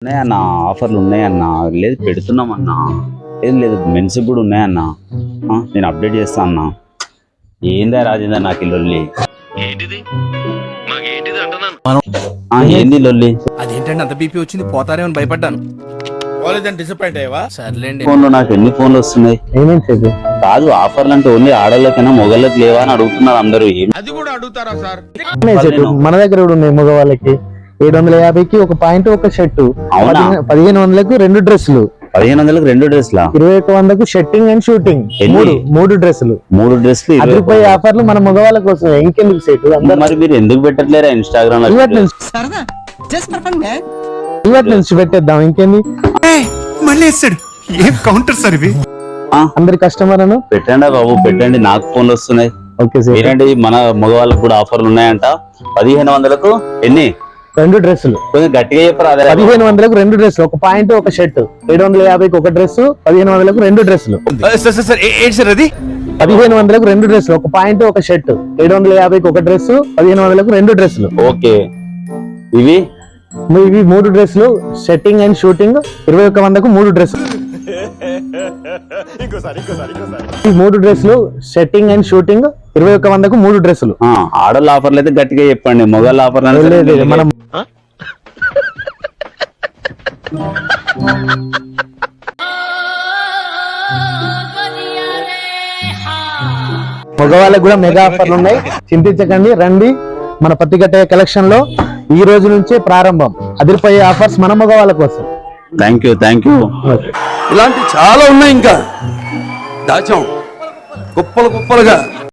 ఉన్నాయన్న ఆఫర్లు ఉన్నాయన్న లేదు పెడుతున్నామన్నా లేదు లేదు మెన్స్ కూడా ఉన్నాయన్న నేను అప్డేట్ చేస్తా అన్నా ఏందా రాజేందర్ నాకు లొల్లి ఏంది లొల్లి అదేంటంటే అంత బీపీ వచ్చింది పోతారేమని భయపడ్డాను డిసప్పాయింట్ అయ్యవా సర్లేండి ఫోన్లో నాకు ఎన్ని ఫోన్లు వస్తున్నాయి కాదు ఆఫర్లు అంటే ఓన్లీ ఆడోళ్ళకైనా మొగళ్ళకి లేవా అని అడుగుతున్నారు అందరూ అది కూడా అడుగుతారా సార్ మన దగ్గర కూడా ఉన్నాయి మగవాళ్ళకి 750కి ఒక పాయింట్ ఒక షర్టు, అవునా? 1500కు 2 డ్రెస్సులు, 1500కు 2 డ్రెస్లా, 2100కు షర్టింగ్ అండ్ షూటింగ్, మూడు డ్రెస్సులు, 3 డ్రెస్లు 10 రూపాయల ఆఫర్లు మన మగవాళ్ళ కోసం. ఇంకెందుకు సెట్ మరి మీరు ఎందుకు పెట్టట్లేరా ఇన్స్టాగ్రామ్ లో? ఇవాటి నుంచి పెట్టేద్దాం. ఇంకేంది మళ్ళీ ఏం కౌంటర్ సార్ ఇవి? అందరి కస్టమర్ అను పెట్టండి బాబు పెట్టండి, నాకు ఫోన్లు వస్తున్నాయి. ఓకే సార్, ఏంటంటే మన మగవాళ్ళకి కూడా ఆఫర్లు ఉన్నాయంట. 1500కు ఎన్ని 2 డ్రెస్సులు, కొంచెం గట్టిగా చెప్పరా. 1500కు 2 డ్రెస్సులు, ఒక పాయింట్ ఒక షర్ట్, 750కి ఒక డ్రెస్, 1500కు 2 డ్రెస్సులు. ఏంటి సార్ అది? 1500కు 2 డ్రెస్సులు, ఒక పాయింట్ ఒక షర్ట్, 750కి ఒక డ్రెస్, 1500కు 2 డ్రెస్సులు. ఓకే, ఇవి 3 డ్రెస్సులు, సెట్టింగ్ అండ్ షూటింగ్ 2100కు 3 డ్రెస్సులు. ఈ 3 డ్రెస్సులు, సెట్టింగ్ అండ్ షూటింగ్ 2100కు 3 డ్రెస్సులు. ఆడోళ్ళ ఆఫర్లు అయితే గట్టిగా చెప్పండి, మొగోళ్ళ ఆఫర్లు మనం మగవాళ్ళకి కూడా మెగా ఆఫర్లు ఉన్నాయి, చింతించకండి. రండి, మన పత్తికట్ట కలెక్షన్ లో ఈ రోజు నుంచే ప్రారంభం. అదిరిపోయే ఆఫర్స్ మన మగవాళ్ళ కోసం. Thank you. ఇలాంటి చాలా ఉన్నాయి, ఇంకా దాచాం కుప్పలుగా.